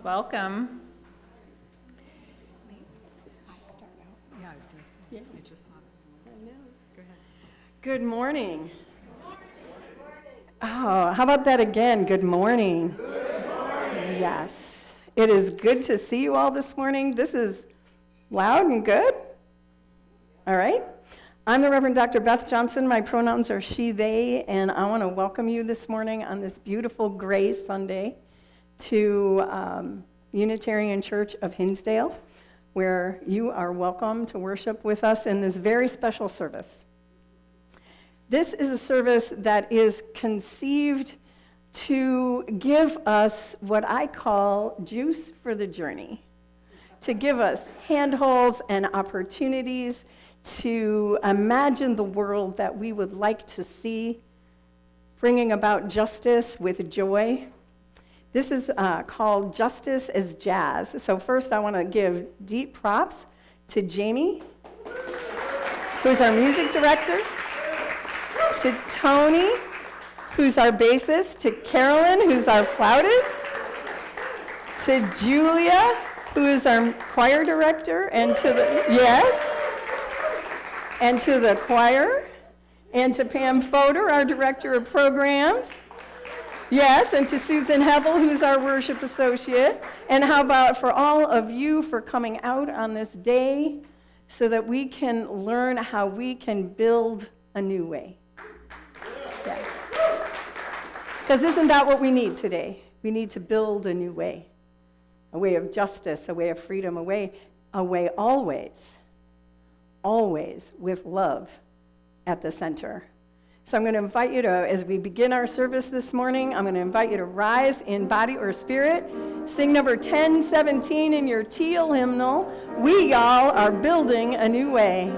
Welcome. I start out. Yeah, I was going to say, Yeah. I just saw that. I know. Go ahead. Good morning. Oh, how about that again? Good morning. Good morning. Yes. It is good to see you all this morning. This is loud and good. All right. I'm the Reverend Dr. Beth Johnson. My pronouns are she, they, and I want to welcome you this morning on this beautiful gray Sunday to Unitarian Church of Hinsdale, where you are welcome to worship with us in this very special service. This is a service that is conceived to give us what I call juice for the journey, to give us handholds and opportunities to imagine the world that we would like to see, bringing about justice with joy. This is called Justice as Jazz. So first I want to give deep props to Jamie, who's our music director, to Tony, who's our bassist, to Carolyn, who's our flautist, to Julia, who is our choir director, and to the choir, and to Pam Fodor, our director of programs. Yes, and to Susan Hebel, who's our worship associate. And how about for all of you for coming out on this day so that we can learn how we can build a new way. Because isn't that what we need today? We need to build a new way, a way of justice, a way of freedom, a way always with love at the center. So I'm going to invite you to, as we begin our service this morning, I'm going to invite you to rise in body or spirit. Sing number 1017 in your teal hymnal. We all are building a new way.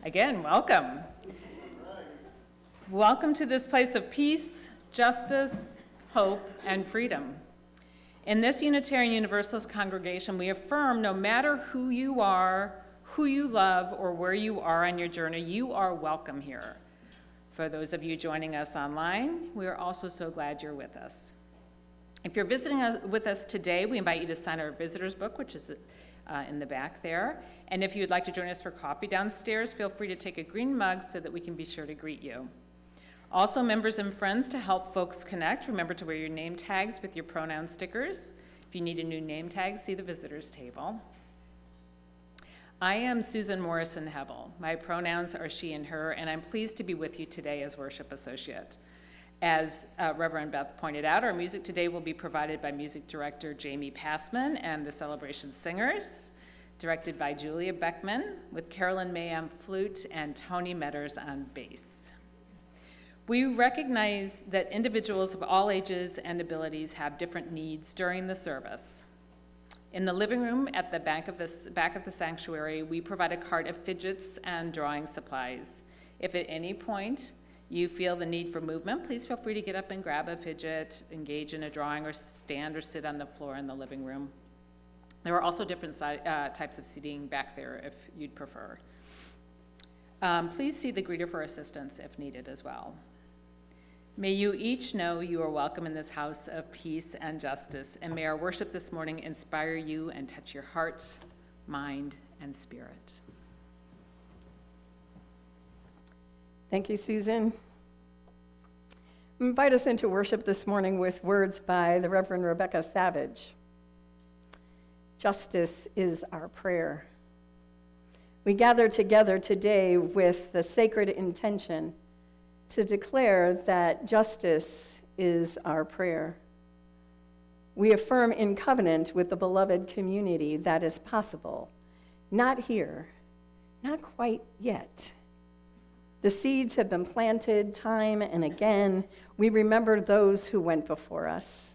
Again, welcome. Welcome to this place of peace, justice, hope, and freedom. In this Unitarian Universalist congregation, we affirm no matter who you are, who you love, or where you are on your journey, you are welcome here. For those of you joining us online, we are also so glad you're with us. If you're visiting with us today, we invite you to sign our visitor's book, which is in the back there. And if you'd like to join us for coffee downstairs, feel free to take a green mug so that we can be sure to greet you. Also, members and friends, to help folks connect, remember to wear your name tags with your pronoun stickers. If you need a new name tag, see the visitors table. I am Susan Morrison Hebel. My pronouns are she and her, and I'm pleased to be with you today as worship associate. As Reverend Beth pointed out, our music today will be provided by music director Jamie Passman and the Celebration Singers, directed by Julia Beckman, with Carolyn May on flute and Tony Metters on bass. We recognize that individuals of all ages and abilities have different needs during the service. In the living room at the back of the sanctuary, we provide a cart of fidgets and drawing supplies. If at any point you feel the need for movement, please feel free to get up and grab a fidget, engage in a drawing, or stand or sit on the floor in the living room. There are also different types of seating back there if you'd prefer. Please see the greeter for assistance if needed as well. May you each know you are welcome in this house of peace and justice, and may our worship this morning inspire you and touch your heart, mind, and spirit. Thank you, Susan. Invite us into worship this morning with words by the Reverend Rebecca Savage. Justice is our prayer. We gather together today with the sacred intention to declare that justice is our prayer. We affirm in covenant with the beloved community that is possible, not here, not quite yet. The seeds have been planted time and again. We remember those who went before us.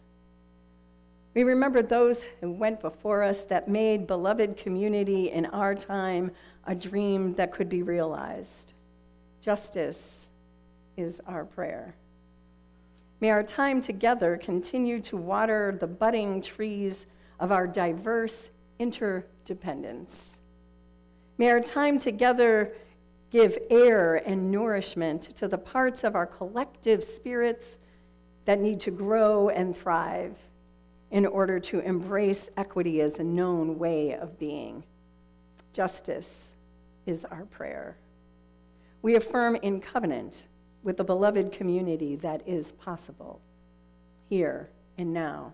We remember those who went before us that made beloved community in our time a dream that could be realized. Justice is our prayer. May our time together continue to water the budding trees of our diverse interdependence. May our time together give air and nourishment to the parts of our collective spirits that need to grow and thrive in order to embrace equity as a known way of being. Justice is our prayer. We affirm in covenant with the beloved community that is possible, here and now.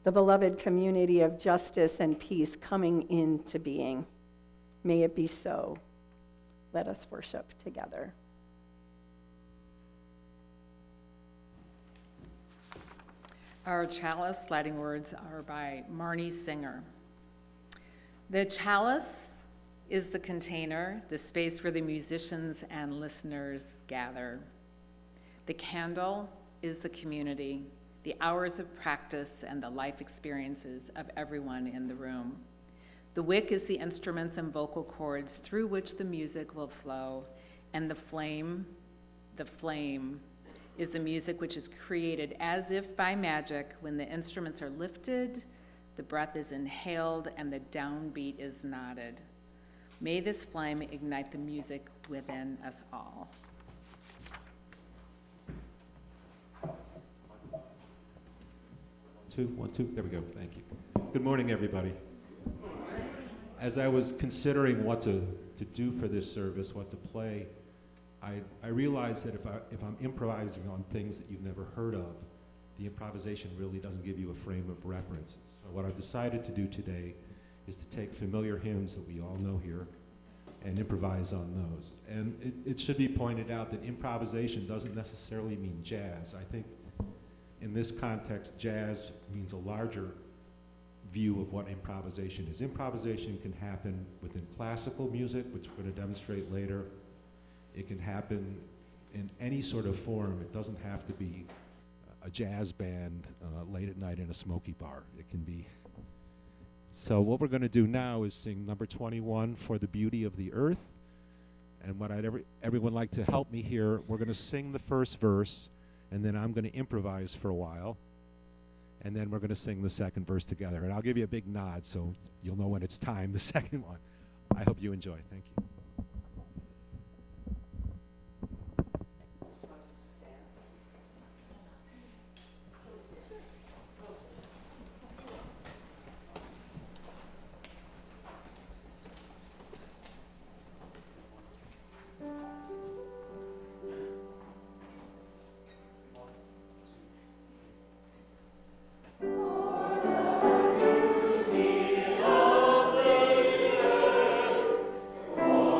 The beloved community of justice and peace coming into being. May it be so. Let us worship together. Our chalice sliding words are by Marnie Singer. The chalice is the container, the space where the musicians and listeners gather. The candle is the community, the hours of practice and the life experiences of everyone in the room. The wick is the instruments and vocal cords through which the music will flow, and the flame is the music which is created as if by magic when the instruments are lifted, the breath is inhaled, and the downbeat is nodded. May this flame ignite the music within us all. One, two, there we go, thank you. Good morning, everybody. As I was considering what to do for this service, what to play, I realized that if I'm improvising on things that you've never heard of, the improvisation really doesn't give you a frame of reference. So what I've decided to do today is to take familiar hymns that we all know here and improvise on those. And it should be pointed out that improvisation doesn't necessarily mean jazz. I think in this context, jazz means a larger view of what improvisation is. Improvisation can happen within classical music, which we're going to demonstrate later. It can happen in any sort of form. It doesn't have to be a jazz band late at night in a smoky bar. It can be. So what we're going to do now is sing number 21, For the Beauty of the Earth. And what everyone like to help me here, we're going to sing the first verse, and then I'm going to improvise for a while. And then we're going to sing the second verse together. And I'll give you a big nod so you'll know when it's time, the second one. I hope you enjoy. Thank you. Oh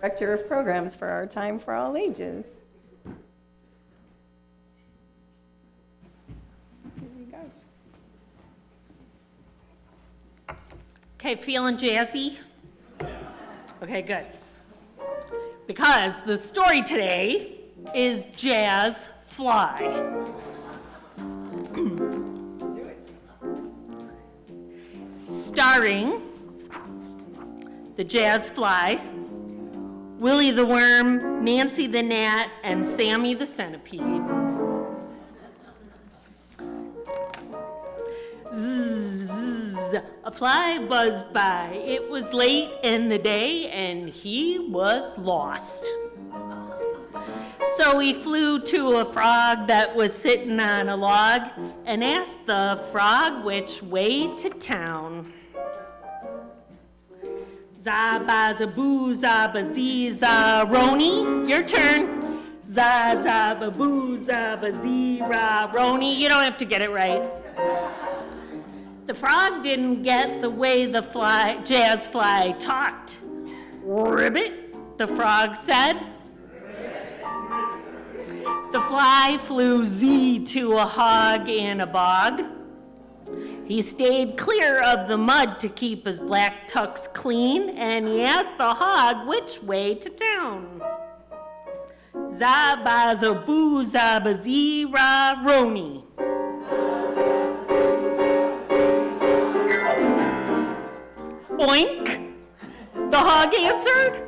Director of Programs for Our Time for All Ages. Here you go. Okay, feeling jazzy? Okay, good. Because the story today is Jazz Fly. Starring the Jazz Fly, Willie the Worm, Nancy the Gnat, and Sammy the Centipede. Zzz, a fly buzzed by. It was late in the day and he was lost. So he flew to a frog that was sitting on a log and asked the frog which way to town. Za-ba-za-boo, za-ba-zee, za-roni. Your turn. Za-za-ba-boo, za-ba-zee, ra-roni. You don't have to get it right. The frog didn't get the way the jazz fly talked. Ribbit, the frog said. The fly flew Z to a hog in a bog. He stayed clear of the mud to keep his black tux clean, and he asked the hog which way to town. Za-ba-za-boo, za-ba-zee, ra-roni. Oink, the hog answered.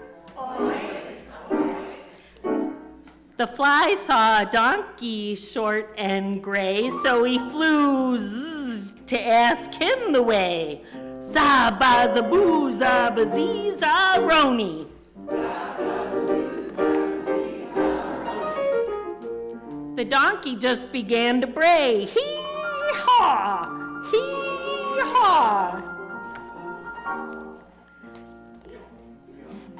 The fly saw a donkey short and gray, so he flew zzz to ask him the way. Za-ba-za-boo, za-ba-zee, za-roni. The donkey just began to bray. Hee-haw, hee-haw.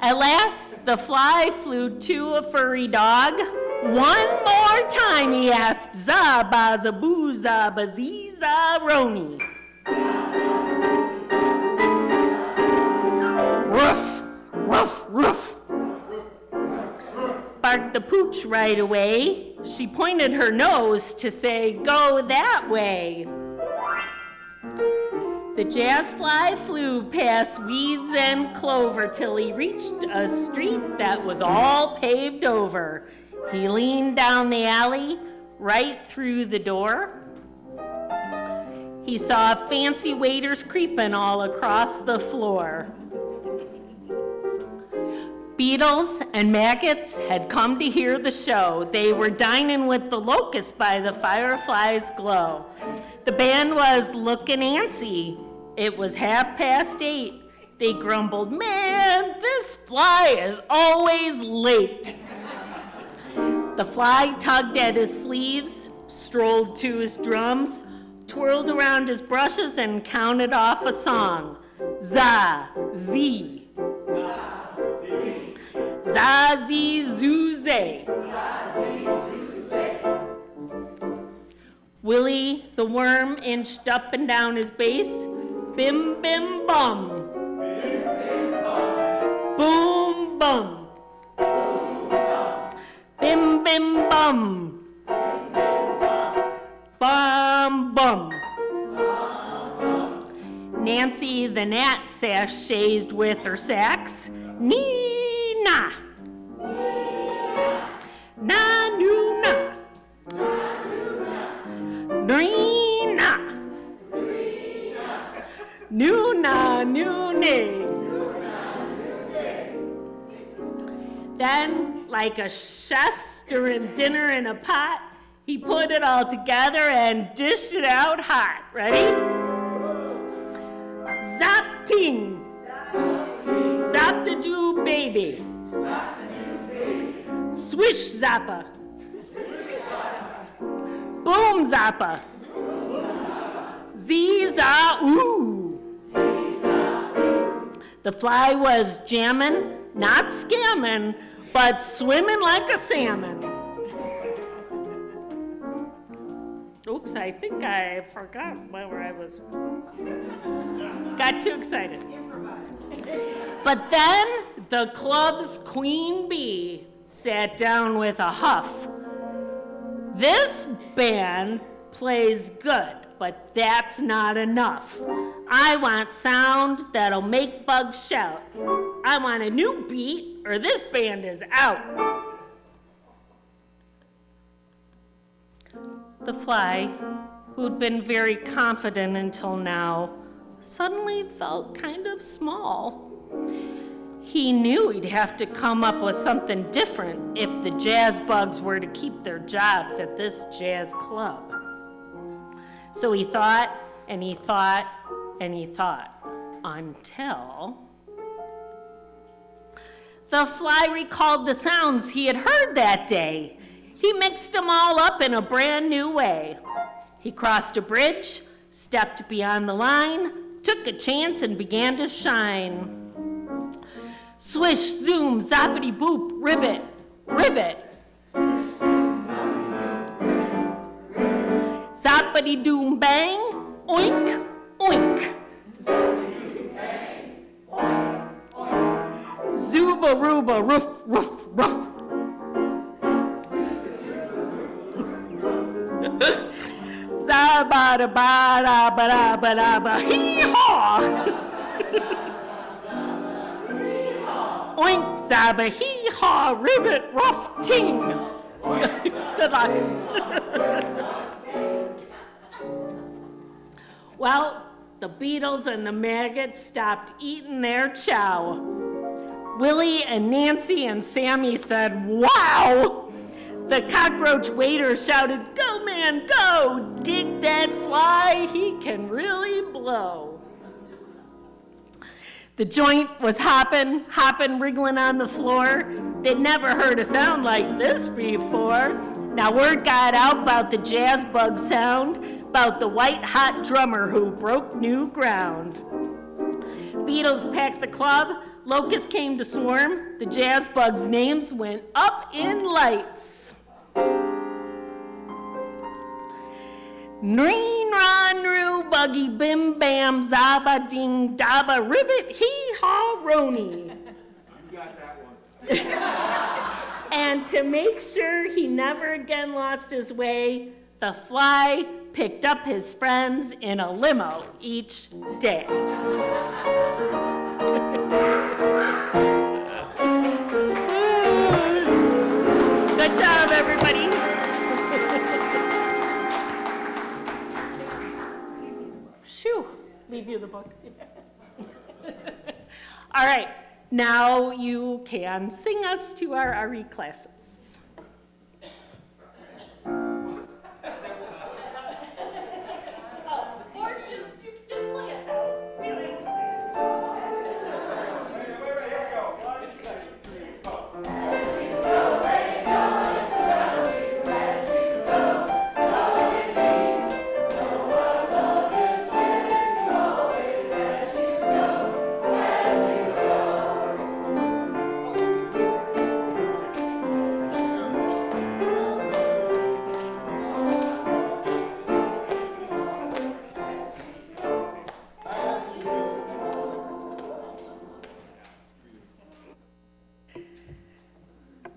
At last, the fly flew to a furry dog. One more time he asked, za-ba-za-boo, za-ba-zee, za-roni. Ruff, ruff, ruff. Barked the pooch right away. She pointed her nose to say, go that way. The jazz fly flew past weeds and clover till he reached a street that was all paved over. He leaned down the alley, right through the door. He saw fancy waiters creeping all across the floor. Beetles and maggots had come to hear the show. They were dining with the locust by the firefly's glow. The band was looking antsy. It was 8:30. They grumbled, man, this fly is always late. The fly tugged at his sleeves, strolled to his drums, twirled around his brushes, and counted off a song. Za-zee. Za-zee-zoo-zay. Willie the Worm inched up and down his bass. Bim, bim, bum. Bim, bim, bum. Boom, bum. Bim, bim, bum. Bum, bum. Nancy the Gnat sashayed with her sax. Nee-na. Na-nu-na. Nee-na. New-na, new-nay. Then, like a chef stirring dinner in a pot, he put it all together and dished it out hot. Ready? Zap-ting. Zap-da-doo, baby. Swish zappa. Boom zappa. Zee-za-oo. The fly was jamming, not scamming, but swimming like a salmon. Oops, I think I forgot where I was. Got too excited. But then The club's queen bee sat down with a huff. This band plays good, but that's not enough. I want sound that'll make bugs shout. I want a new beat or this band is out. The fly, who'd been very confident until now, suddenly felt kind of small. He knew he'd have to come up with something different if the jazz bugs were to keep their jobs at this jazz club. So he thought, and he thought, and he thought, until the fly recalled the sounds he had heard that day. He mixed them all up in a brand new way. He crossed a bridge, stepped beyond the line, took a chance and began to shine. Swish, zoom, zappity boop, ribbit, ribbit. Zappity doom bang, oink, oink. Zuba rooba, roof, roof, roof. Zabada bada bada bada ba hee haw. Oink zaba hee haw ribbit rough ting. Good luck. Well, the beetles and the maggots stopped eating their chow. Willie and Nancy and Sammy said, "Wow!" The cockroach waiter shouted, "Go, man, go! Dig that fly, he can really blow." The joint was hopping, wriggling on the floor. They'd never heard a sound like this before. Now word got out about the jazz bug sound, about the white-hot drummer who broke new ground. Beetles packed the club, locusts came to swarm, the jazz bugs' names went up in lights. Nreen, ron, roo, buggy, bim, bam, zaba, ding, daba, ribbit, hee, haw, roni. You got that one. And to make sure he never again lost his way, the fly picked up his friends in a limo each day. Good job, everybody. Shoo, leave you the book. All right, now you can sing us to our RE classes.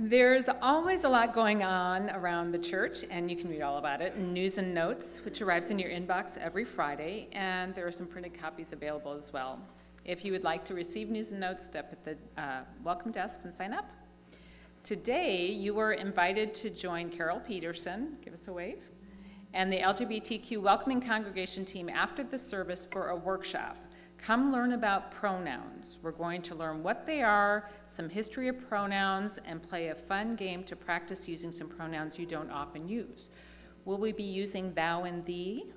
There's always a lot going on around the church, and you can read all about it in News and Notes, which arrives in your inbox every Friday, and there are some printed copies available as well. If you would like to receive News and Notes, step at the welcome desk and sign up. Today, you are invited to join Carol Peterson, give us a wave, and the LGBTQ Welcoming Congregation team after the service for a workshop. Come learn about pronouns. We're going to learn what they are, some history of pronouns, and play a fun game to practice using some pronouns you don't often use. Will we be using thou and thee?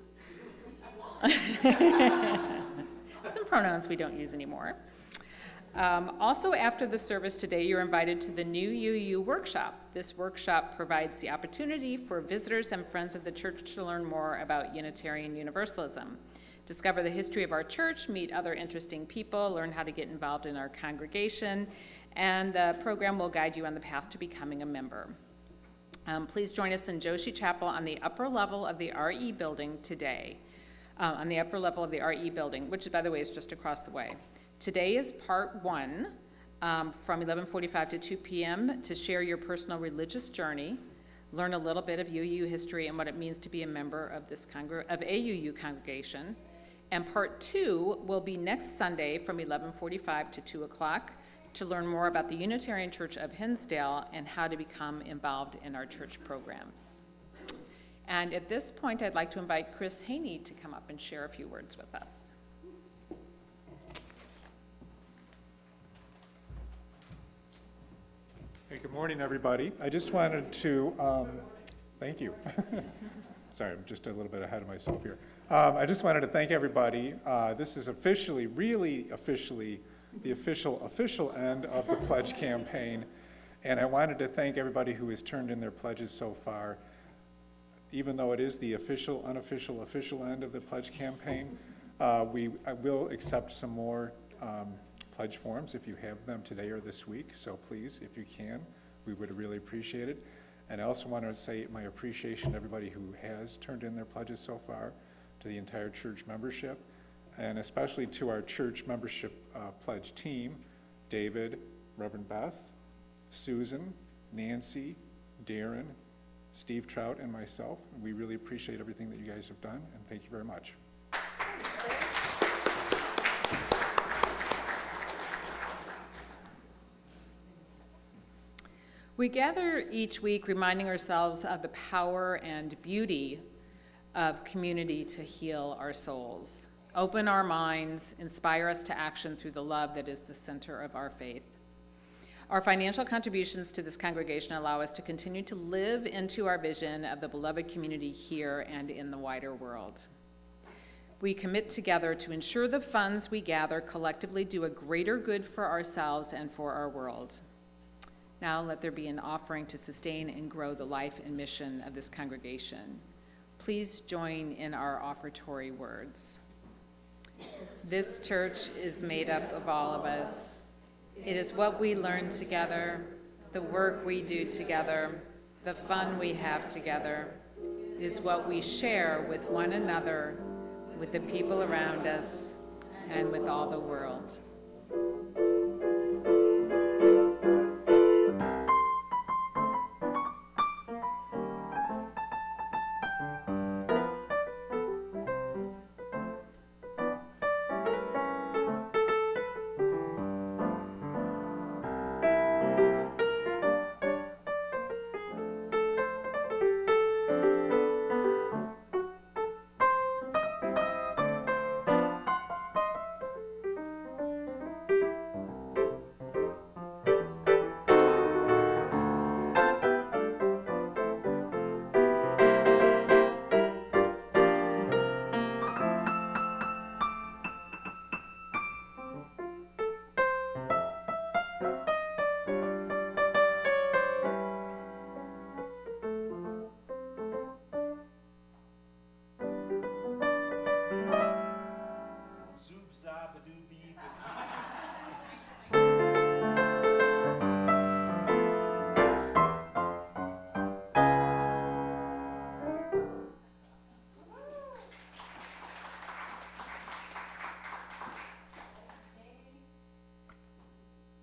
Some pronouns we don't use anymore. Also after the service today, you're invited to the New UU workshop. This workshop provides the opportunity for visitors and friends of the church to learn more about Unitarian Universalism. Discover the history of our church, meet other interesting people, learn how to get involved in our congregation, and the program will guide you on the path to becoming a member. Please join us in Joshi Chapel on the upper level of the RE building today. On the upper level of the RE building, which by the way is just across the way. Today is part one from 11:45 to 2 p.m. to share your personal religious journey, learn a little bit of UU history and what it means to be a member of this AUU congregation. And part 2 will be next Sunday from 11:45 to 2 o'clock to learn more about the Unitarian Church of Hinsdale and how to become involved in our church programs. And at this point, I'd like to invite Chris Haney to come up and share a few words with us. Hey, good morning, everybody. I just wanted to, thank you. Sorry, I'm just a little bit ahead of myself here. I just wanted to thank everybody. This is officially, really officially, the official end of the pledge campaign. And I wanted to thank everybody who has turned in their pledges so far. Even though it is the official end of the pledge campaign, I will accept some more pledge forms if you have them today or this week. So please, if you can, we would really appreciate it. And I also want to say my appreciation to everybody who has turned in their pledges so far, to the entire church membership, and especially to our church membership pledge team, David, Reverend Beth, Susan, Nancy, Darren, Steve Trout, and myself. We really appreciate everything that you guys have done, and thank you very much. We gather each week reminding ourselves of the power and beauty of community to heal our souls, open our minds, inspire us to action through the love that is the center of our faith. Our financial contributions to this congregation allow us to continue to live into our vision of the beloved community here and in the wider world. We commit together to ensure the funds we gather collectively do a greater good for ourselves and for our world. Now let there be an offering to sustain and grow the life and mission of this congregation. Please join in our offertory words. This church is made up of all of us. It is what we learn together, the work we do together, the fun we have together. It is what we share with one another, with the people around us, and with all the world.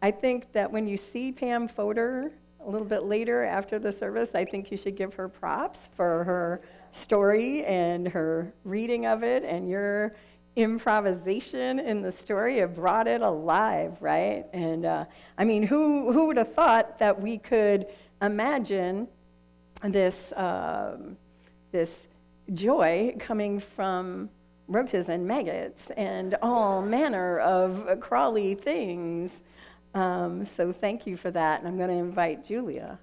I think that when you see Pam Fodor a little bit later after the service, I think you should give her props for her story and her reading of it, and your improvisation in the story have brought it alive, right? And I mean, who would have thought that we could imagine this this joy coming from roaches and maggots and all manner of crawly things? So thank you for that, and I'm going to invite Julia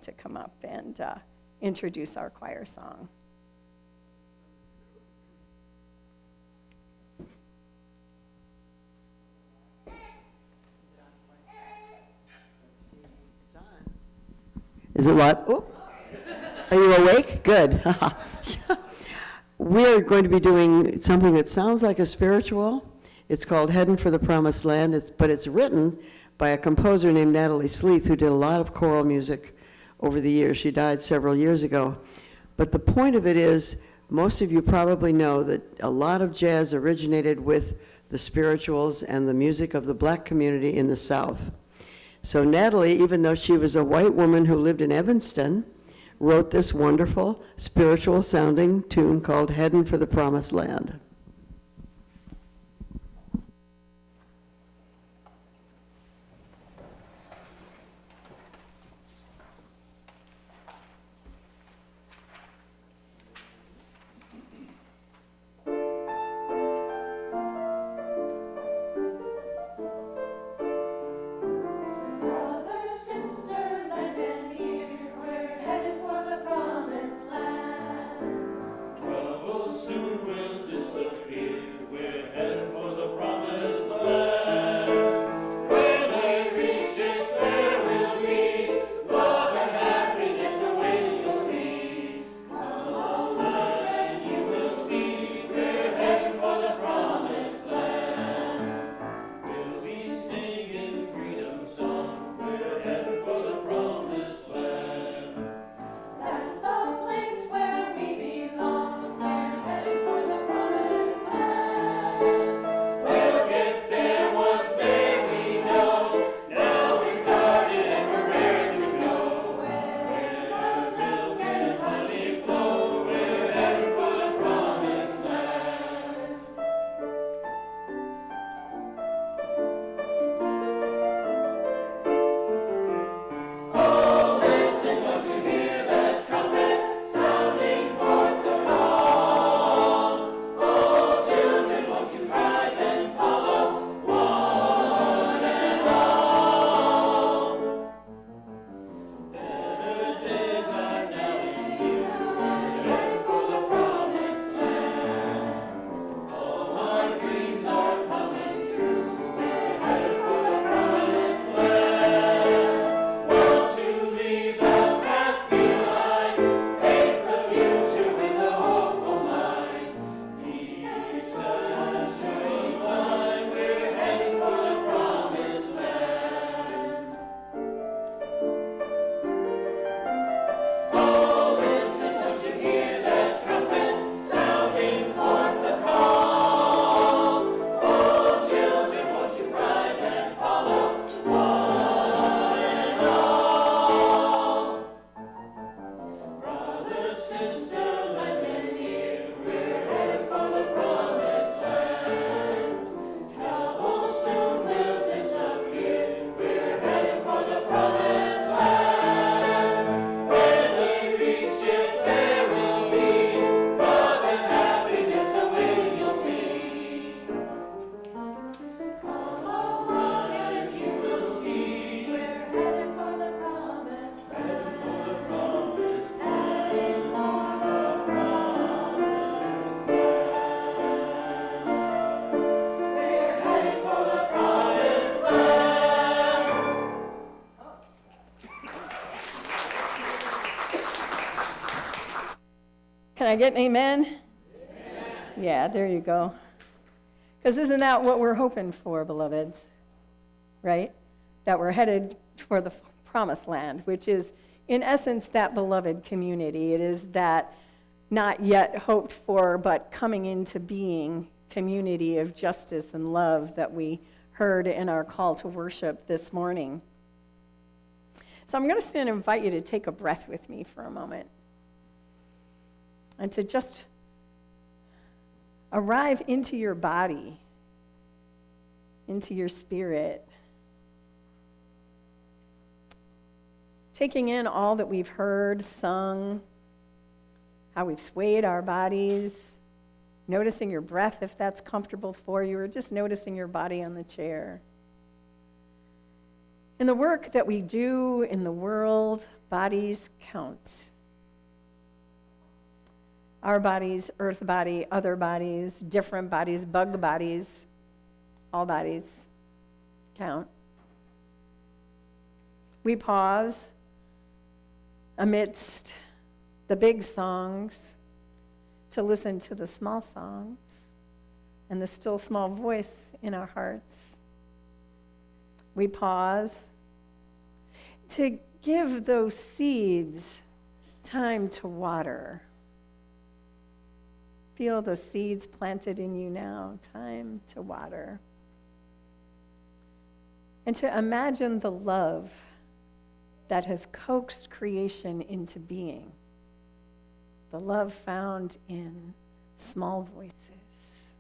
to come up and introduce our choir song. Is it what? Oh. Are you awake? Good. We're going to be doing something that sounds like a spiritual. It's called Heading for the Promised Land, but it's written by a composer named Natalie Sleeth, who did a lot of choral music over the years. She died several years ago. But the point of it is, most of you probably know that a lot of jazz originated with the spirituals and the music of the black community in the South. So Natalie, even though she was a white woman who lived in Evanston, wrote this wonderful spiritual sounding tune called Headin' for the Promised Land. Can I get an amen? Amen. Yeah, there you go. Because isn't that what we're hoping for, beloveds? Right? That we're headed for the promised land, which is, in essence, that beloved community. It is that not yet hoped for, but coming into being community of justice and love that we heard in our call to worship this morning. So I'm going to stand and invite you to take a breath with me for a moment and to just arrive into your body, into your spirit, taking in all that we've heard, sung, how we've swayed our bodies, noticing your breath if that's comfortable for you, or just noticing your body on the chair. In the work that we do in the world, bodies count. Our bodies, earth body, other bodies, different bodies, bug bodies, all bodies count. We pause amidst the big songs to listen to the small songs and the still small voice in our hearts. We pause to give those seeds time to water. Feel the seeds planted in you now, time to water. and to imagine the love that has coaxed creation into being, the love found in small voices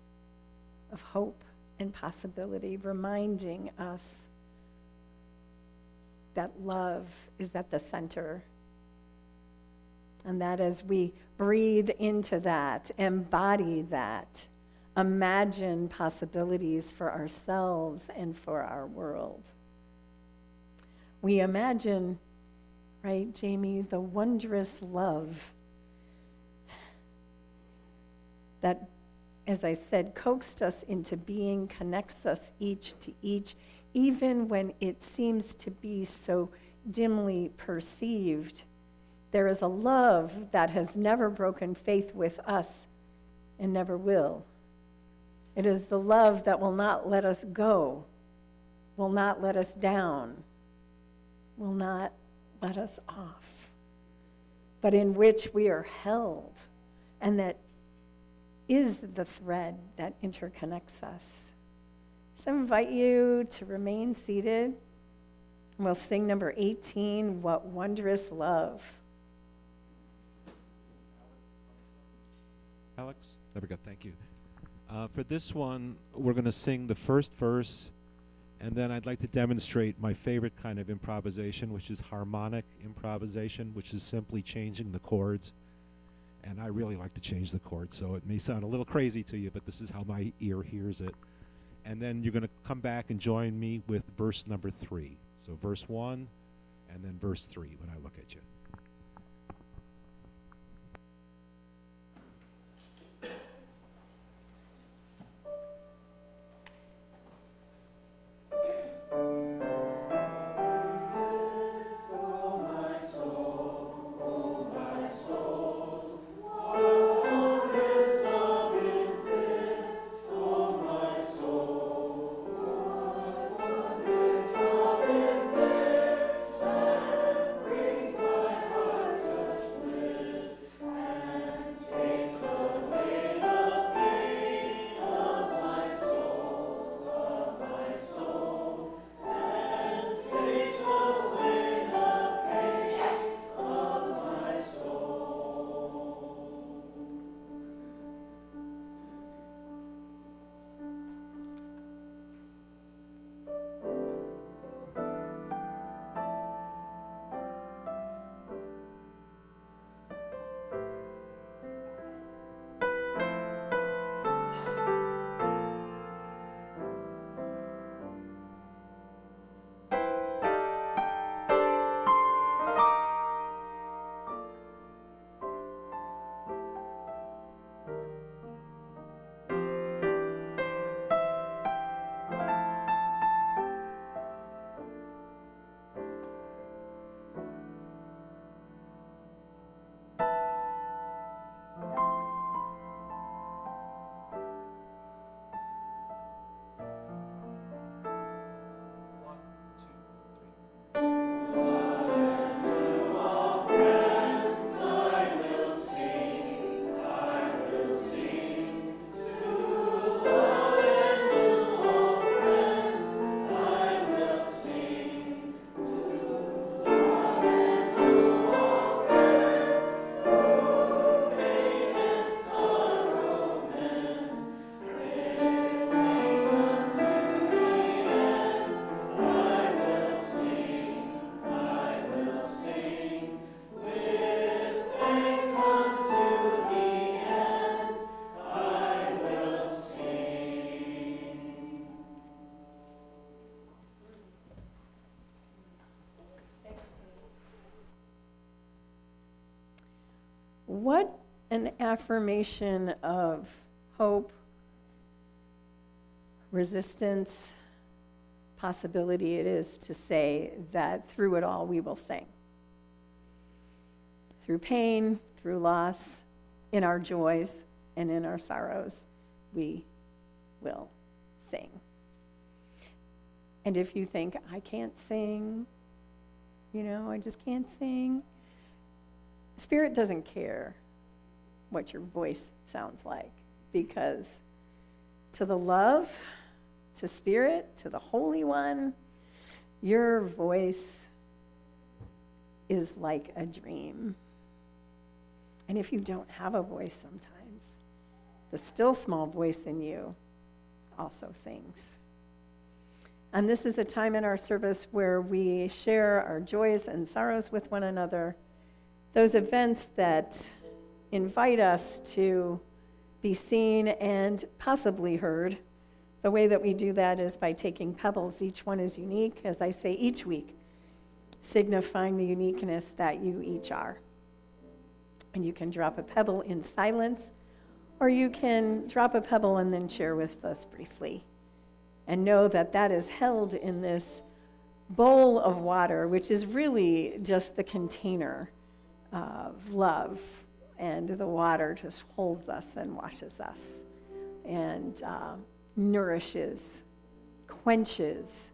of hope and possibility, reminding us that love is at the center. And that as we breathe into that, embody that, imagine possibilities for ourselves and for our world. We imagine, right, Jamie, the wondrous love that, as I said, coaxed us into being, connects us each to each, even when it seems to be so dimly perceived. There is a love that has never broken faith with us and never will. It is the love that will not let us go, will not let us down, will not let us off, but in which we are held, and that is the thread that interconnects us. So I invite you to remain seated. We'll sing number 18, What Wondrous Love. Alex? There we go, thank you. For this one, we're going to sing the first verse, and then I'd like to demonstrate my favorite kind of improvisation, which is harmonic improvisation, which is simply changing the chords. And I really like to change the chords, so it may sound a little crazy to you, but this is how my ear hears it. And then you're going to come back and join me with verse number 3. So verse 1, and then verse 3 when I look at you. What an affirmation of hope, resistance, possibility it is to say that through it all we will sing. Through pain, through loss, in our joys and in our sorrows, we will sing. And if you think, I can't sing, I just can't sing, Spirit doesn't care what your voice sounds like, because to the love, to Spirit, to the Holy One, Your voice is like a dream. And if you don't have a voice sometimes, the still small voice in you also sings. And this is a time in our service where we share our joys and sorrows with one another, those events that invite us to be seen and possibly heard. The way that we do that is by taking pebbles. Each one is unique, as I say each week, signifying the uniqueness that you each are. And you can drop a pebble in silence, or you can drop a pebble and then share with us briefly. And know that that is held in this bowl of water, which is really just the container of love. And the water just holds us and washes us and nourishes, quenches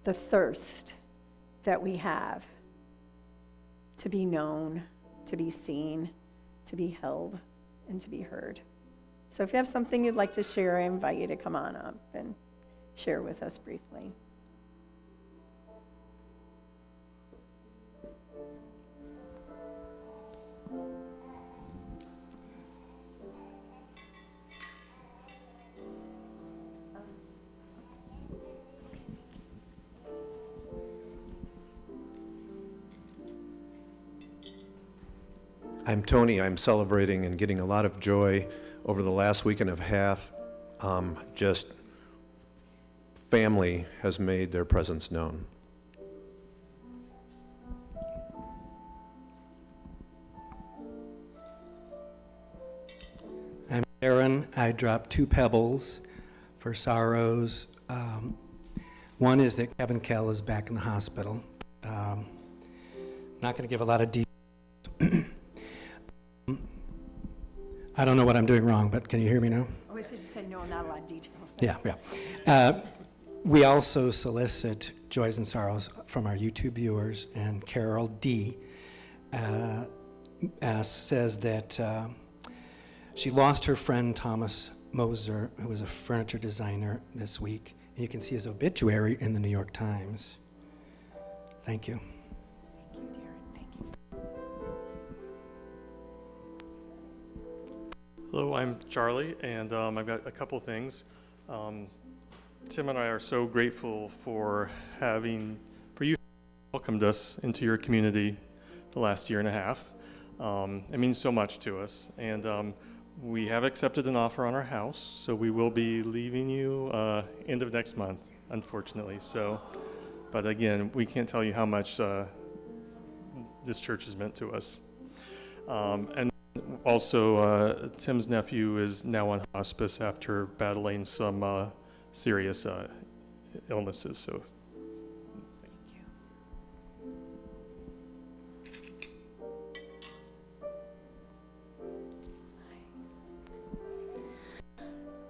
the thirst that we have to be known, to be seen, to be held, and to be heard. So if you have something you'd like to share, I invite you to come on up and share with us briefly. I'm Tony. I'm celebrating and getting a lot of joy over the last week and a half. Just family has made their presence known. I'm Aaron. I dropped 2 pebbles for sorrows. One is that Kevin Kell is back in the hospital. Not going to give a lot of details. I don't know what I'm doing wrong, but can you hear me now? Oh, so you said no, not a lot of details. Yeah. We also solicit joys and sorrows from our YouTube viewers, and Carol D. Says that she lost her friend Thomas Moser, who was a furniture designer, this week. And you can see his obituary in the New York Times. Thank you. Thank you, Darren. Thank you. Hello, I'm Charlie, and I've got a couple things. Tim and I are so grateful for you welcomed us into your community the last year and a half. It means so much to us, and we have accepted an offer on our house, so we will be leaving you end of next month, unfortunately. So, but again, we can't tell you how much this church has meant to us. And also, Tim's nephew is now on hospice after battling some serious illnesses. So, Thank you.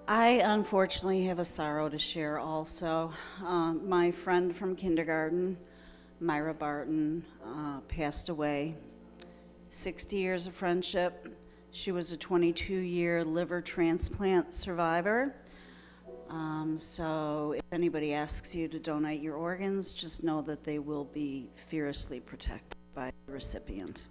I unfortunately have a sorrow to share also. My friend from kindergarten, Myra Barton, passed away. 60 years of friendship. She was a 22-year liver transplant survivor. So if anybody asks you to donate your organs, just know that they will be fiercely protected by the recipient.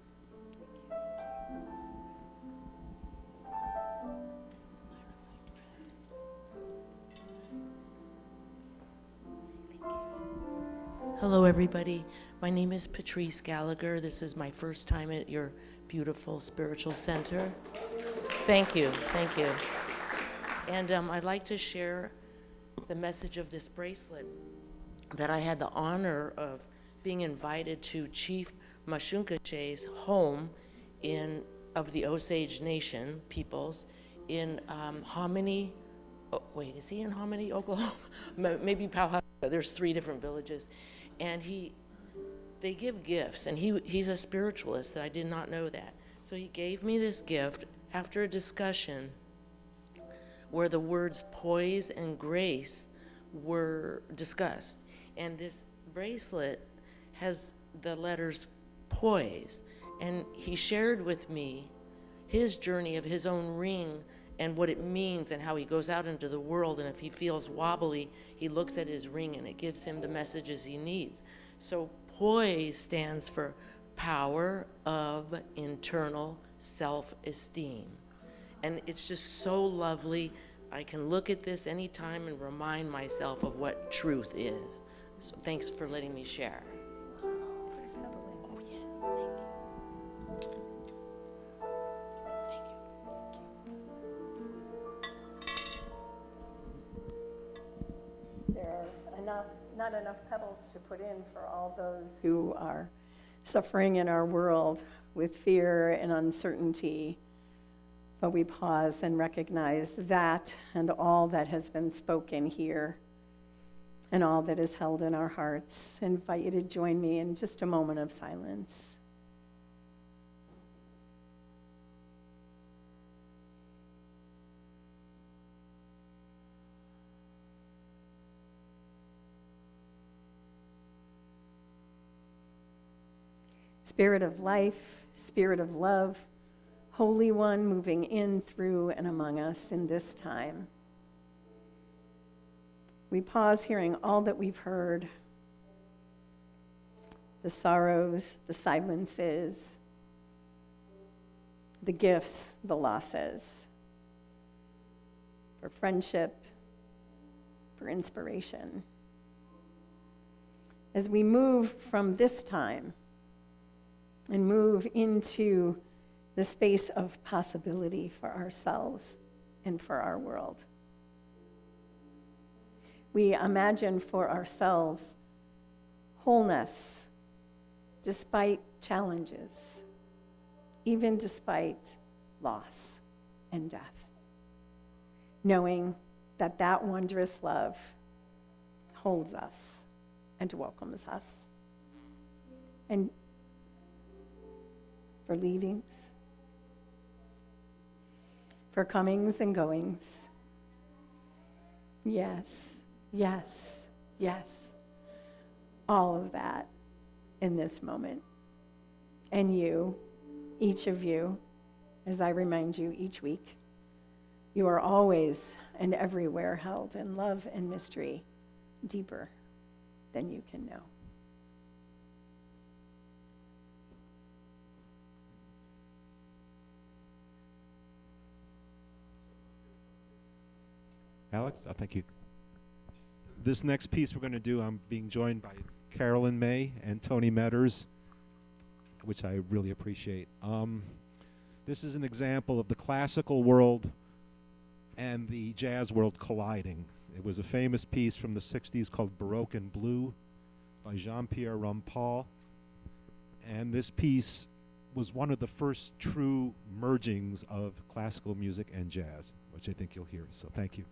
Hello, everybody. My name is Patrice Gallagher. This is my first time at your beautiful spiritual center. Thank you. Thank you. And I'd like to share the message of this bracelet that I had the honor of being invited to Chief Mashunkashe's home of the Osage Nation peoples in Hominy. Oh, wait, is he in Hominy, Oklahoma? Maybe Powhatan. There's 3 different villages. And they give gifts, and he's a spiritualist. I did not know that. So he gave me this gift after a discussion where the words poise and grace were discussed. And this bracelet has the letters poise. And he shared with me his journey of his own ring and what it means and how he goes out into the world, and if he feels wobbly, he looks at his ring and it gives him the messages he needs. So poise stands for power of internal self-esteem. And it's just so lovely. I can look at this anytime and remind myself of what truth is. So thanks for letting me share. Oh, yes, thank you. There are not enough petals to put in for all those who are suffering in our world with fear and uncertainty. But we pause and recognize that and all that has been spoken here and all that is held in our hearts. I invite you to join me in just a moment of silence. Spirit of life, Spirit of love, Holy One moving in, through, and among us in this time. We pause hearing all that we've heard, the sorrows, the silences, the gifts, the losses, for friendship, for inspiration. As we move from this time and move into the space of possibility for ourselves and for our world. We imagine for ourselves wholeness despite challenges, even despite loss and death, knowing that that wondrous love holds us and welcomes us. And for leavings, for comings and goings. Yes, yes, yes. All of that in this moment. And you, each of you, as I remind you each week, you are always and everywhere held in love and mystery deeper than you can know. Alex, thank you. This next piece we're going to do, I'm being joined by Carolyn May and Tony Metters, which I really appreciate. This is an example of the classical world and the jazz world colliding. It was a famous piece from the 60s called Baroque in Blue by Jean-Pierre Rampal. And this piece was one of the first true mergings of classical music and jazz, which I think you'll hear. So thank you.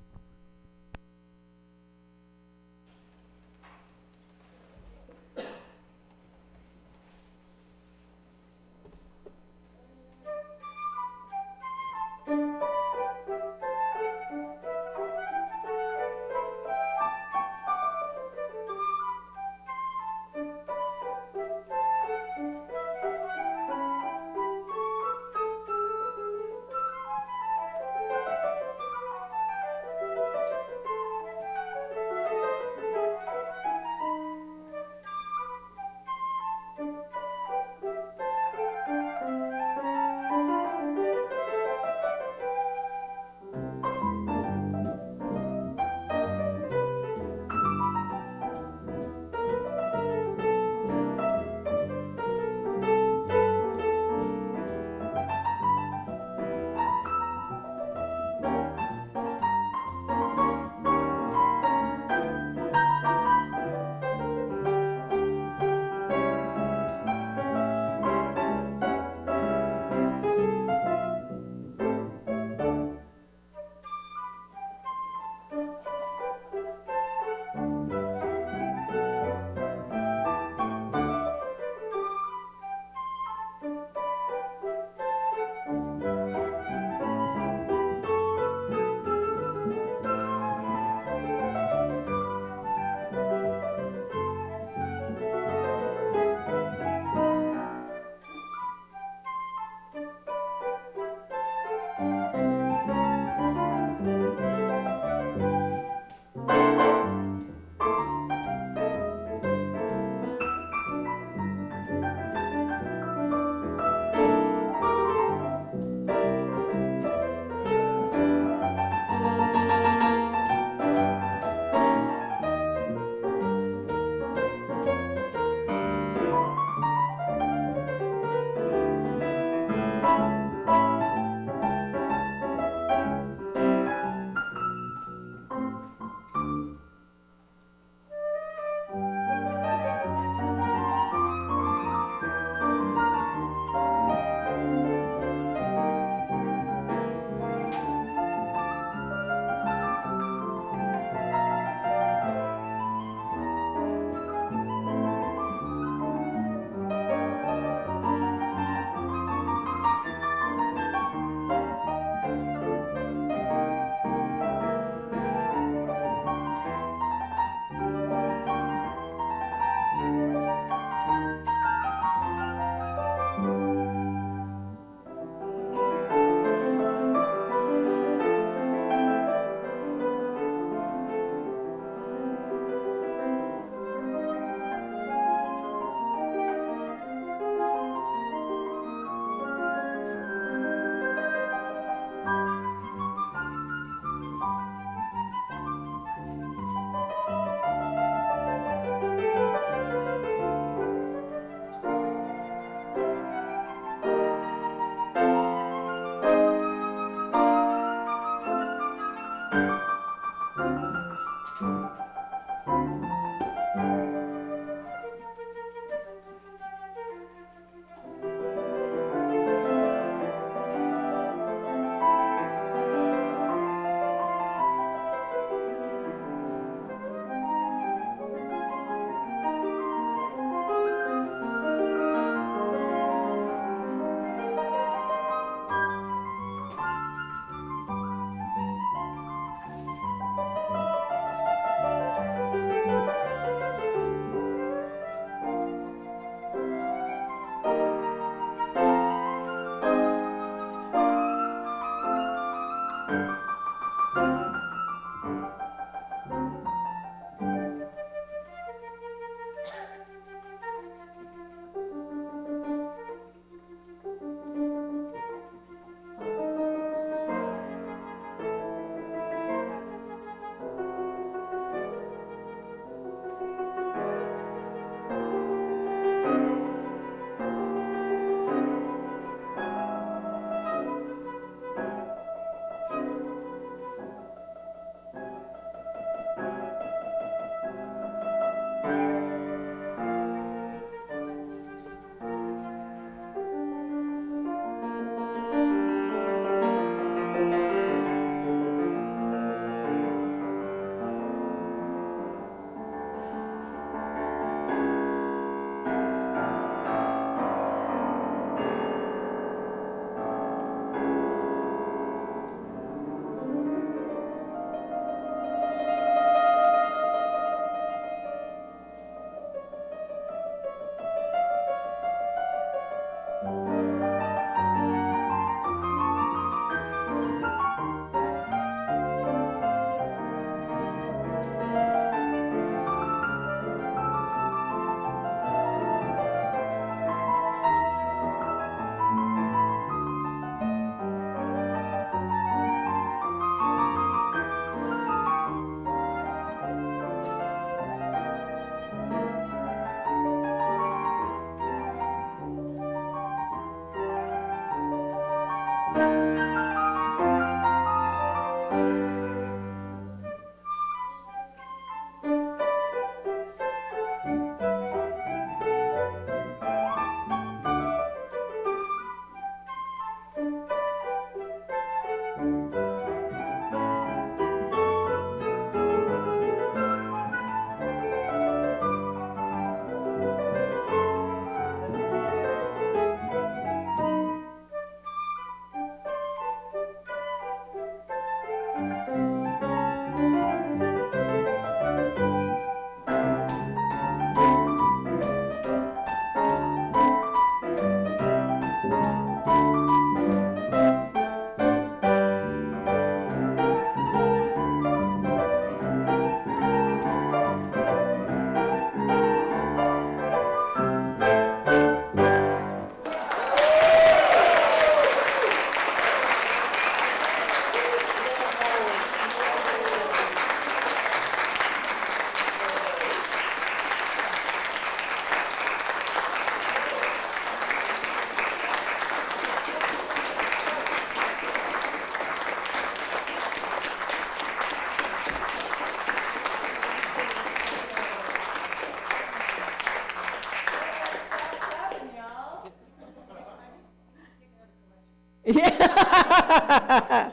Yeah.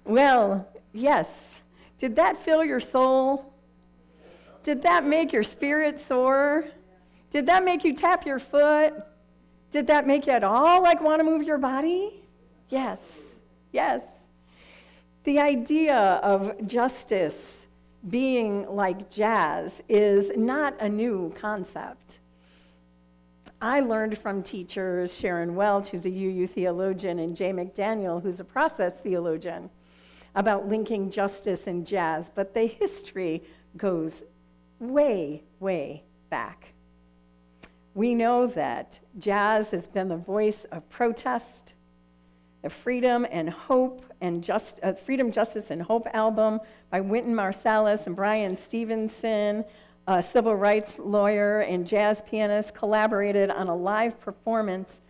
Well, yes. Did that fill your soul? Did that make your spirit soar? Did that make you tap your foot? Did that make you at all like want to move your body? Yes. Yes. The idea of justice being like jazz is not a new concept. I learned from teachers, Sharon Welch, who's a UU theologian, and Jay McDaniel, who's a process theologian, about linking justice and jazz, but the history goes way, way back. We know that jazz has been the voice of protest. The Freedom, Justice, and Hope album by Wynton Marsalis and Brian Stevenson, a civil rights lawyer and jazz pianist, collaborated on a live performance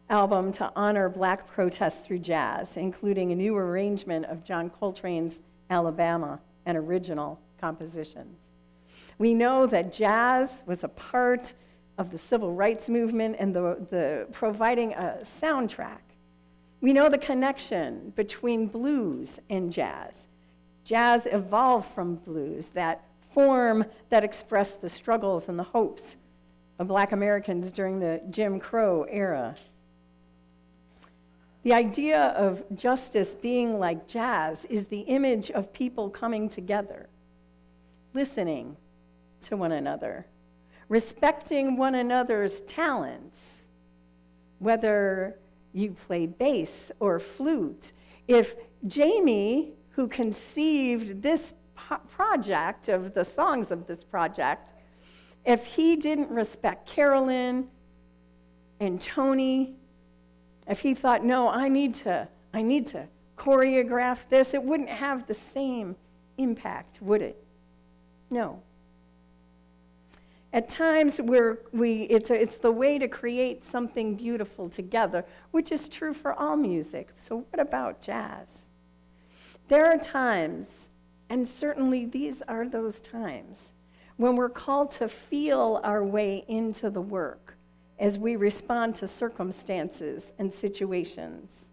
album to honor Black protest through jazz, including a new arrangement of John Coltrane's Alabama and original compositions. We know that jazz was a part of the civil rights movement and the providing a soundtrack. We know the connection between blues and jazz. Jazz evolved from blues, that form that expressed the struggles and the hopes of Black Americans during the Jim Crow era. The idea of justice being like jazz is the image of people coming together, listening to one another, respecting one another's talents, whether you play bass or flute. If Jamie, who conceived this project, of the songs of this project, if he didn't respect Carolyn and Tony, if he thought, no, I need to choreograph this, it wouldn't have the same impact, would it? No. At times, it's the way to create something beautiful together, which is true for all music. So what about jazz? There are times, and certainly these are those times, when we're called to feel our way into the work as we respond to circumstances and situations.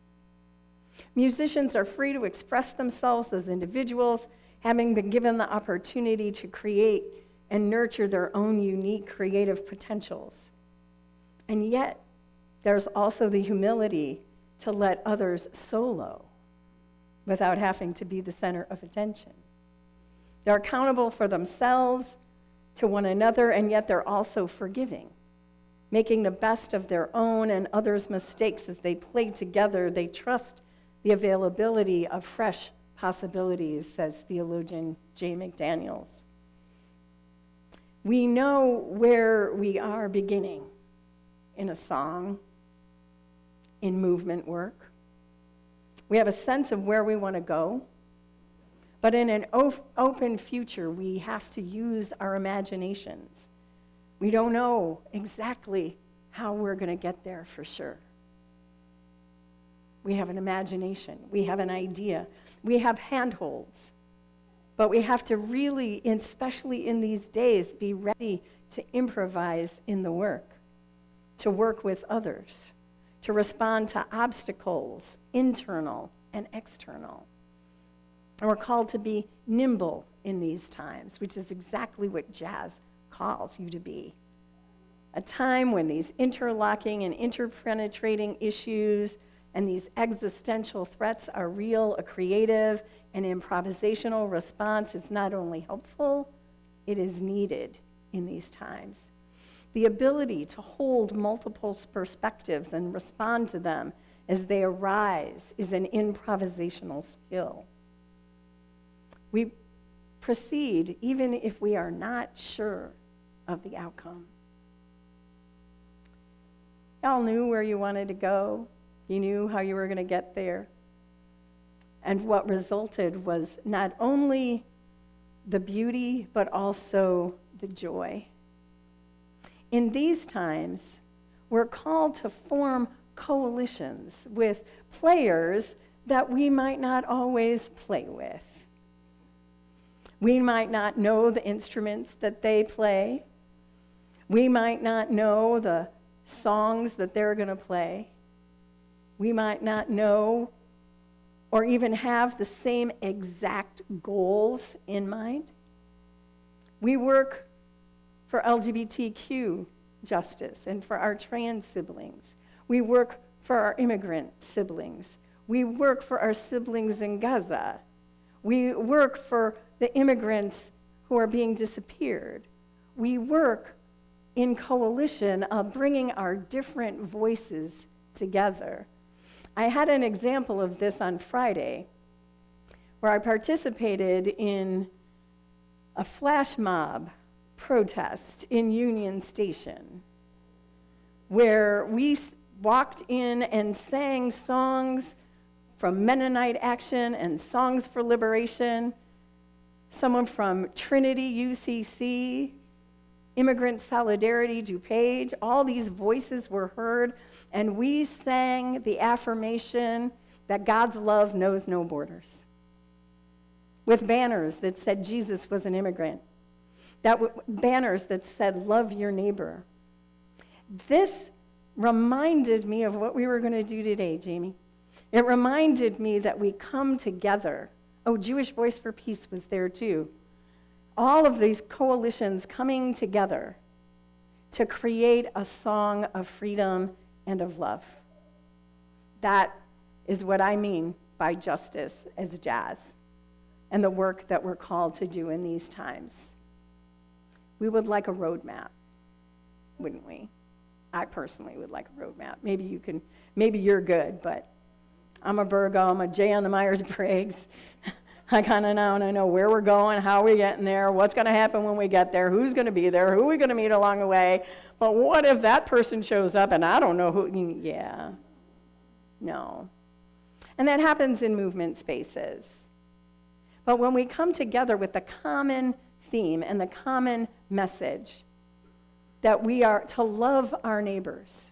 Musicians are free to express themselves as individuals, having been given the opportunity to create and nurture their own unique creative potentials. And yet, there's also the humility to let others solo without having to be the center of attention. They're accountable for themselves, to one another, and yet they're also forgiving, making the best of their own and others' mistakes as they play together. They trust the availability of fresh possibilities, says theologian Jay McDaniels. We know where we are beginning in a song, in movement work. We have a sense of where we want to go. But in an open future, we have to use our imaginations. We don't know exactly how we're going to get there for sure. We have an imagination. We have an idea. We have handholds. But we have to really, especially in these days, be ready to improvise in the work, to work with others, to respond to obstacles, internal and external. And we're called to be nimble in these times, which is exactly what jazz calls you to be. A time when these interlocking and interpenetrating issues and these existential threats are real, a creative and improvisational response is not only helpful, it is needed in these times. The ability to hold multiple perspectives and respond to them as they arise is an improvisational skill. We proceed even if we are not sure of the outcome. Y'all knew where you wanted to go. You knew how you were going to get there. And what resulted was not only the beauty, but also the joy. In these times, we're called to form coalitions with players that we might not always play with. We might not know the instruments that they play. We might not know the songs that they're going to play. We might not know or even have the same exact goals in mind. We work for LGBTQ justice and for our trans siblings. We work for our immigrant siblings. We work for our siblings in Gaza. We work for the immigrants who are being disappeared. We work in coalition of bringing our different voices together. I had an example of this on Friday where I participated in a flash mob protest in Union Station where we walked in and sang songs from Mennonite Action and Songs for Liberation, someone from Trinity UCC, Immigrant Solidarity DuPage, all these voices were heard, and we sang the affirmation that God's love knows no borders, with banners that said Jesus was an immigrant, banners that said love your neighbor. This reminded me of what we were going to do today, Jamie. It reminded me that we come together. Oh, Jewish Voice for Peace was there too. All of these coalitions coming together to create a song of freedom and of love. That is what I mean by justice as jazz and the work that we're called to do in these times. We would like a roadmap, wouldn't we? I personally would like a roadmap. Maybe you're good, but I'm a Virgo, I'm a J on the Myers-Briggs. I kind of know where we're going, how we're getting there, what's going to happen when we get there, who's going to be there, who are we going to meet along the way. But what if that person shows up and I don't know who? Yeah. No. And that happens in movement spaces. But when we come together with the common theme and the common message that we are to love our neighbors,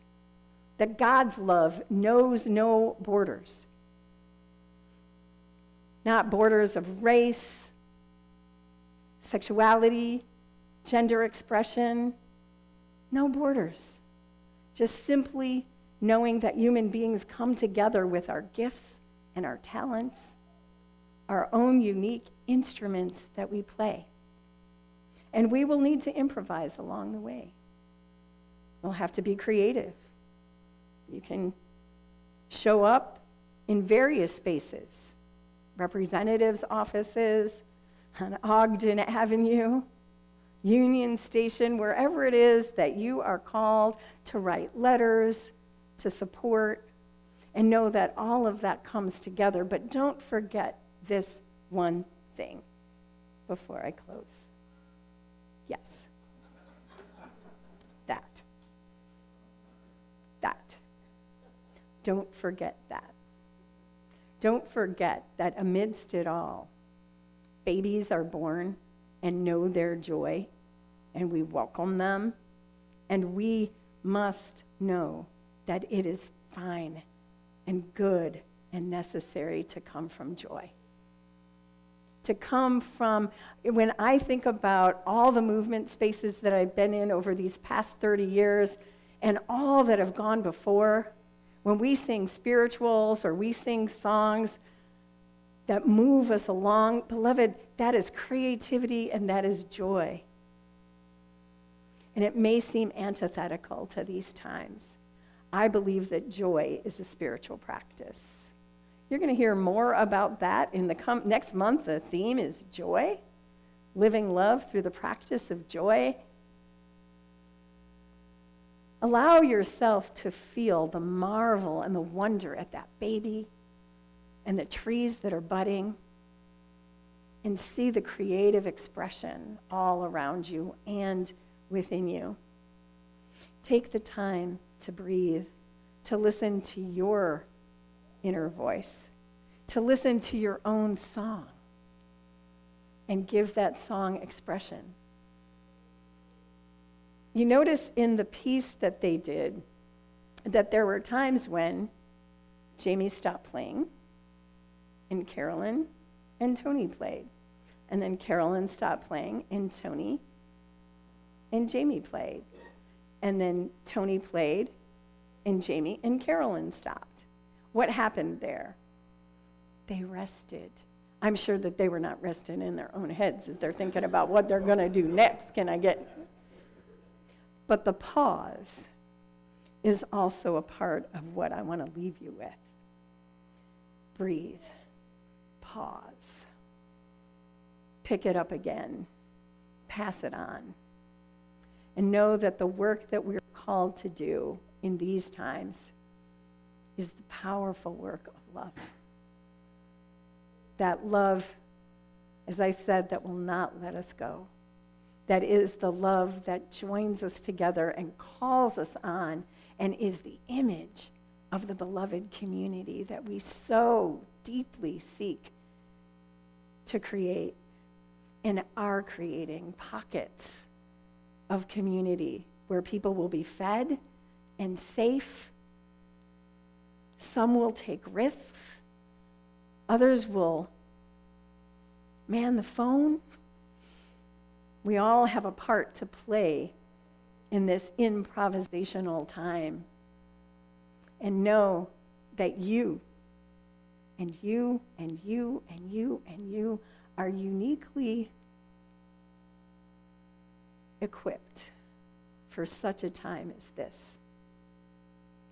that God's love knows no borders. Not borders of race, sexuality, gender expression, no borders. Just simply knowing that human beings come together with our gifts and our talents, our own unique instruments that we play. And we will need to improvise along the way. We'll have to be creative. You can show up in various spaces. Representatives' offices, on Ogden Avenue, Union Station, wherever it is that you are called to write letters, to support, and know that all of that comes together. But don't forget this one thing before I close. Yes. That. Don't forget that. Don't forget that amidst it all, babies are born and know their joy, and we welcome them, and we must know that it is fine and good and necessary to come from joy. To come from, when I think about all the movement spaces that I've been in over these past 30 years and all that have gone before, when we sing spirituals or we sing songs that move us along, beloved, that is creativity and that is joy. And it may seem antithetical to these times. I believe that joy is a spiritual practice. You're going to hear more about that in the next month. The theme is joy, living love through the practice of joy. Allow yourself to feel the marvel and the wonder at that baby and the trees that are budding, and see the creative expression all around you and within you. Take the time to breathe, to listen to your inner voice, to listen to your own song, and give that song expression. You notice in the piece that they did that there were times when Jamie stopped playing and Carolyn and Tony played. And then Carolyn stopped playing and Tony and Jamie played. And then Tony played and Jamie and Carolyn stopped. What happened there? They rested. I'm sure that they were not resting in their own heads as they're thinking about what they're going to do next. But the pause is also a part of what I want to leave you with. Breathe. Pause. Pick it up again. Pass it on. And know that the work that we're called to do in these times is the powerful work of love. That love, as I said, that will not let us go. That is the love that joins us together and calls us on and is the image of the beloved community that we so deeply seek to create and are creating pockets of community where people will be fed and safe. Some will take risks. Others will man the phone. We all have a part to play in this improvisational time. And know that you and you and you and you and you are uniquely equipped for such a time as this,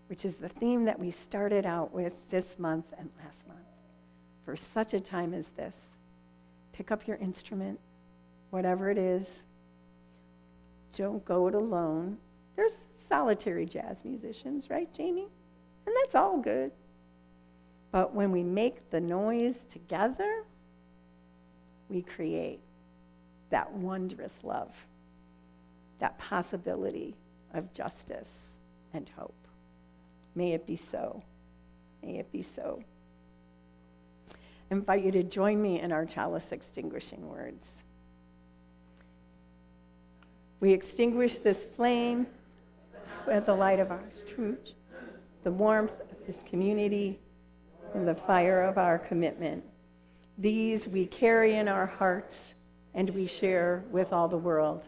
which is the theme that we started out with this month and last month. For such a time as this, pick up your instrument, whatever it is. Don't go it alone. There's solitary jazz musicians, right, Jamie? And that's all good. But when we make the noise together, we create that wondrous love, that possibility of justice and hope. May it be so. May it be so. I invite you to join me in our chalice extinguishing words. We extinguish this flame with the light of our truth, the warmth of this community, and the fire of our commitment. These we carry in our hearts and we share with all the world.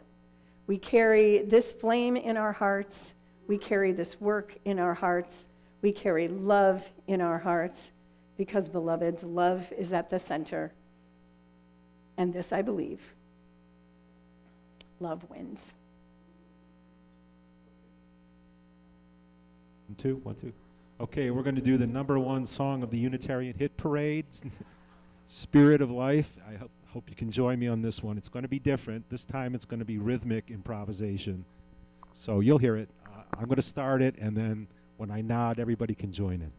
We carry this flame in our hearts. We carry this work in our hearts. We carry love in our hearts because, beloveds, love is at the center. And this I believe. Love wins. 1, 2, 1, 2. Okay, we're going to do the #1 song of the Unitarian Hit Parade, Spirit of Life. I hope you can join me on this one. It's going to be different. This time it's going to be rhythmic improvisation. So you'll hear it. I'm going to start it, and then when I nod, everybody can join in.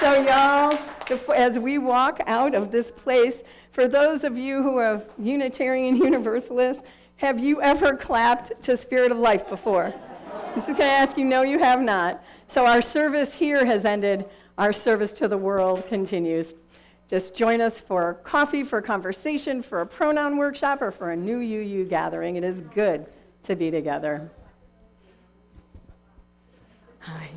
So y'all, as we walk out of this place, for those of you who are Unitarian Universalists, have you ever clapped to Spirit of Life before? I'm just going to ask you, no, you have not. So our service here has ended. Our service to the world continues. Just join us for coffee, for conversation, for a pronoun workshop, or for a new UU gathering. It is good to be together. Hi.